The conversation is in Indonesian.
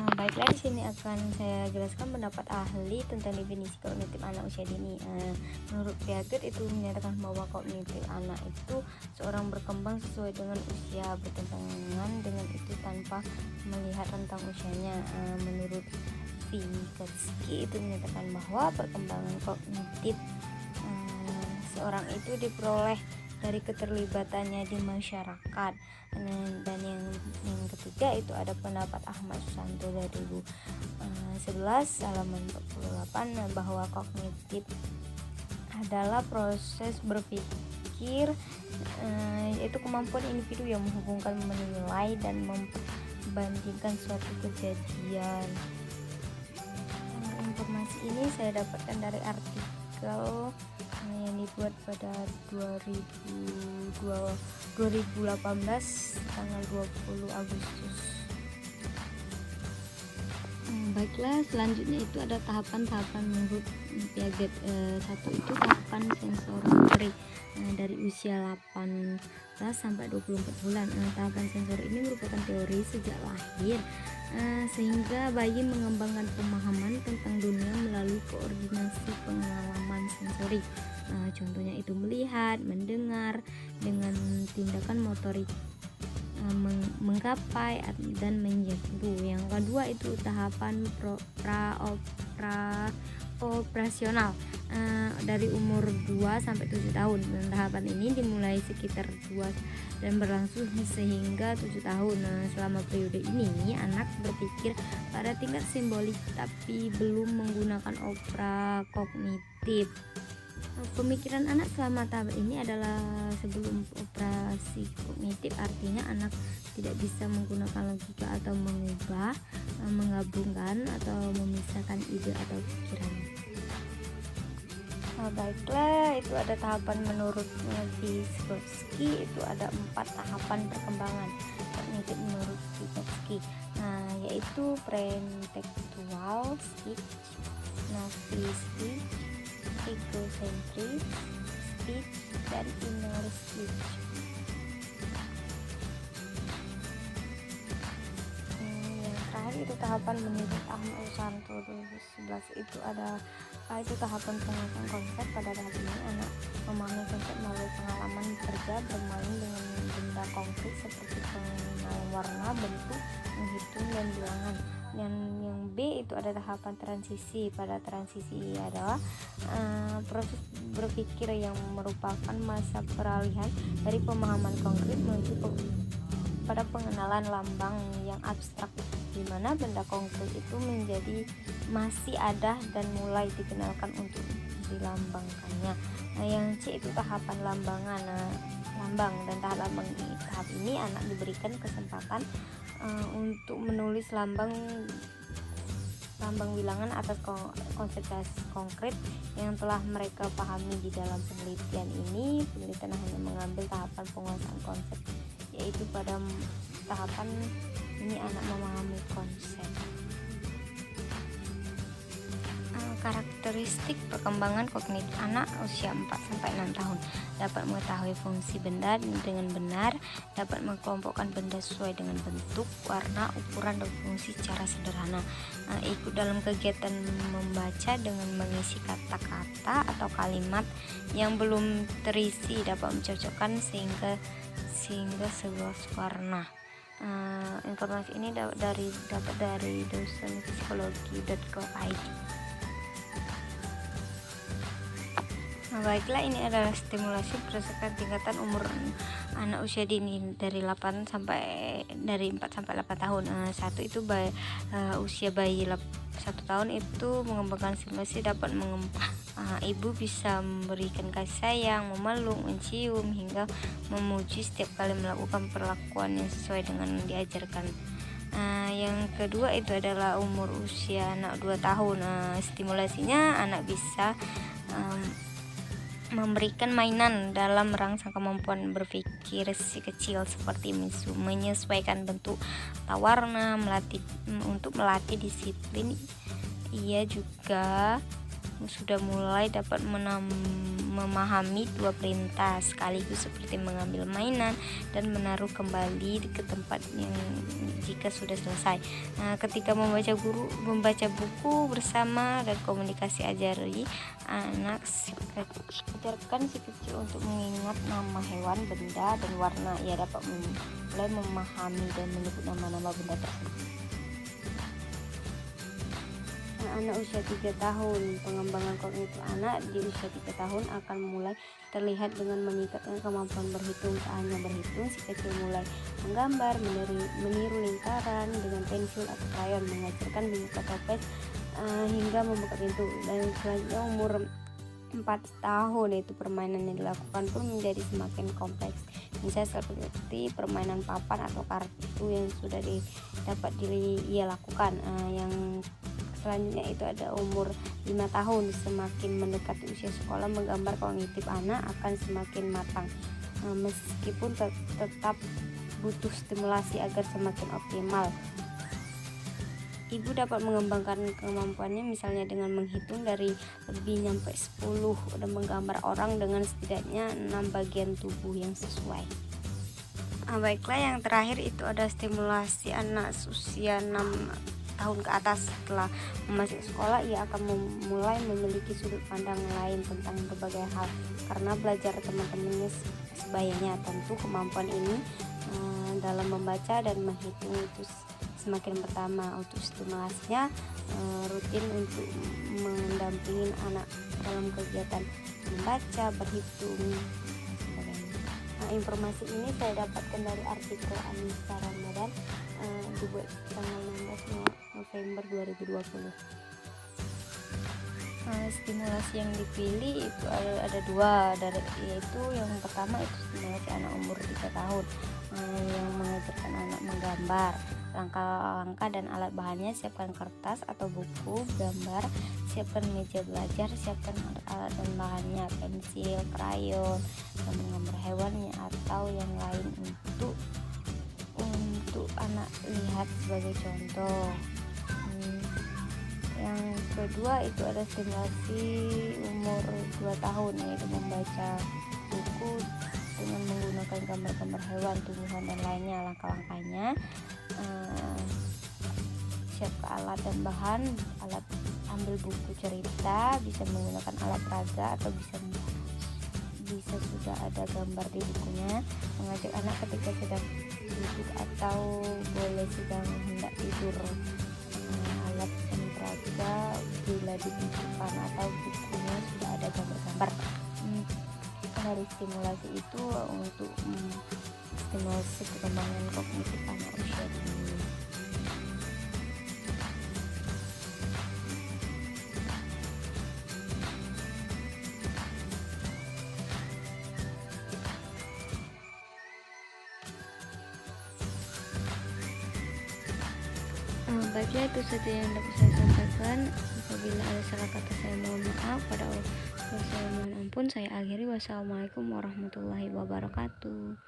Baiklah, di sini akan saya jelaskan pendapat ahli tentang definisi kognitif anak usia dini. Menurut Piaget itu menyatakan bahwa kognitif anak itu seorang berkembang sesuai dengan usia, bertentangan dengan itu tanpa melihat rentang usianya. Menurut Vygotsky itu menyatakan bahwa perkembangan kognitif seorang itu diperoleh dari keterlibatannya di masyarakat. Dan yang ketiga itu ada pendapat Ahmad Susanto dari 2011 halaman 48 bahwa kognitif adalah proses berpikir, yaitu kemampuan individu yang menghubungkan, menilai dan membandingkan suatu kejadian. Informasi ini saya dapatkan dari artikel yang dibuat pada 2018 tanggal 20 Agustus. Baiklah, selanjutnya itu ada tahapan-tahapan menurut Piaget. Satu itu tahapan sensori dari usia 18 sampai 24 bulan. Tahapan sensori ini merupakan teori sejak lahir, sehingga bayi mengembangkan pemahaman tentang dunia melalui koordinasi pengalaman sensori. Contohnya itu melihat, mendengar, dengan tindakan motorik, menggapai dan menyentuh. Yang kedua itu tahapan operasional dari umur 2 sampai 7 tahun. Dan tahapan ini dimulai sekitar 2 dan berlangsung sehingga 7 tahun. Selama periode ini anak berpikir pada tingkat simbolik tapi belum menggunakan opera kognitif. Pemikiran anak selama tahap ini adalah sebelum operasi kognitif, artinya anak tidak bisa menggunakan logika atau mengubah, menggabungkan atau memisahkan ide atau pikiran. Baiklah, itu ada tahapan menurut Vygotsky, itu ada 4 tahapan perkembangan kognitif menurut Vygotsky, yaitu pre-intellectual stage, novice stage, egocentric stage, dan inner stage. Yang terakhir itu tahapan menurut Ahmad Susanto 2011, itu ada itu tahapan penguasaan konsep. Pada tahap ini anak memahami konsep melalui pengalaman bekerja, bermain dengan benda konkret seperti pengenalan warna, bentuk, menghitung, dan bilangan. Dan yang B itu ada tahapan transisi. Pada transisi adalah proses berpikir yang merupakan masa peralihan dari pemahaman konkret menuju pada pengenalan lambang yang abstrak, di mana benda konkret itu menjadi masih ada dan mulai dikenalkan untuk dilambangkannya. Yang C itu tahapan lambangan, lambang. Dan tahap ini anak diberikan kesempatan untuk menulis lambang bilangan atas konsep konkret yang telah mereka pahami. Di dalam penelitian ini, penelitian hanya mengambil tahapan penguasaan konsep, yaitu pada tahapan ini anak memahami konsep. Karakteristik perkembangan kognitif anak usia 4-6 tahun: dapat mengetahui fungsi benda dengan benar, dapat mengelompokkan benda sesuai dengan bentuk, warna, ukuran, dan fungsi secara sederhana, ikut dalam kegiatan membaca dengan mengisi kata-kata atau kalimat yang belum terisi, dapat mencocokkan sehingga sebuah warna. Informasi ini dapat dari dosen psikologi.co.id. Baiklah, ini adalah stimulasi berdasarkan tingkatan umur anak usia dini dari 4 sampai 8 tahun. Satu itu usia bayi 1 tahun itu mengembangkan stimulasi, dapat ibu bisa memberikan kasih sayang, memeluk, mencium, hingga memuji setiap kali melakukan perlakuan yang sesuai dengan yang diajarkan. Yang kedua itu adalah umur usia anak 2 tahun. Stimulasinya anak bisa memberikan mainan dalam merangsang kemampuan berpikir si kecil, seperti menyesuaikan bentuk atau warna, untuk melatih disiplin. Ia juga sudah mulai dapat memahami dua perintah sekaligus seperti mengambil mainan dan menaruh kembali ke tempat yang jika sudah selesai. Nah, ketika membaca buku bersama dan komunikasi, ajarkan si kecil untuk mengingat nama hewan, benda, dan warna. Ia dapat mulai memahami dan menyebut nama-nama benda tersebut. Anak usia 3 tahun. Pengembangan kognitif anak di usia 3 tahun akan mulai terlihat dengan meningkatkan kemampuan berhitung. Tak hanya berhitung, si kecil mulai menggambar, meniru lingkaran dengan pensil atau krayon, mengajarkan membuka toples hingga membuka pintu. Dan selanjutnya umur 4 tahun, yaitu permainan yang dilakukan pun menjadi semakin kompleks. Misalnya seperti permainan papan atau kartu yang sudah dapat ia lakukan. Yang selanjutnya itu ada umur 5 tahun. Semakin mendekati usia sekolah, menggambar kognitif anak akan semakin matang, meskipun tetap butuh stimulasi agar semakin optimal. Ibu dapat mengembangkan kemampuannya misalnya dengan menghitung dari lebih nyampe 10 dan menggambar orang dengan setidaknya 6 bagian tubuh yang sesuai. Baiklah, yang terakhir itu ada stimulasi anak usia 6 tahun ke atas. Setelah memasuki sekolah, ia akan mulai memiliki sudut pandang lain tentang berbagai hal karena belajar teman-temannya sebayanya. Tentu kemampuan ini dalam membaca dan menghitung itu semakin pertama. Untuk stimulasinya rutin untuk mendampingi anak dalam kegiatan membaca, berhitung, dan sebagainya. Informasi ini saya dapatkan dari artikel Anissa Ramadan, dibuat tanggal 16 November 2020. Stimulasi yang dipilih itu ada dua, yaitu yang pertama itu stimulasi anak umur 3 tahun yang mengajarkan anak menggambar. Langkah-langkah dan alat bahannya: siapkan kertas atau buku gambar, siapkan meja belajar, siapkan alat dan bahannya, pensil, krayon, dan menggambar hewannya atau yang lain untuk anak lihat sebagai contoh. Yang kedua itu ada stimulasi umur 2 tahun, yaitu membaca buku dengan menggunakan gambar-gambar hewan, tumbuhan, dan lainnya. Langkah-langkahnya: siapkan alat dan bahan. Ambil buku cerita, bisa menggunakan alat peraga atau bisa sudah ada gambar di bukunya. Mengajak anak ketika sedang duduk atau boleh sedang hendak tidur. Alat dan peraga bila dibutuhkan atau bukunya sudah ada gambar-gambar. Dari stimulasi itu untuk stimulasi perkembangan kognitif anak usia dini. Baiklah, itu saja yang dapat saya sampaikan. Apabila ada salah kata, saya mohon maaf. Pada Allah saya mohon ampun. Saya akhiri. Wassalamualaikum warahmatullahi wabarakatuh.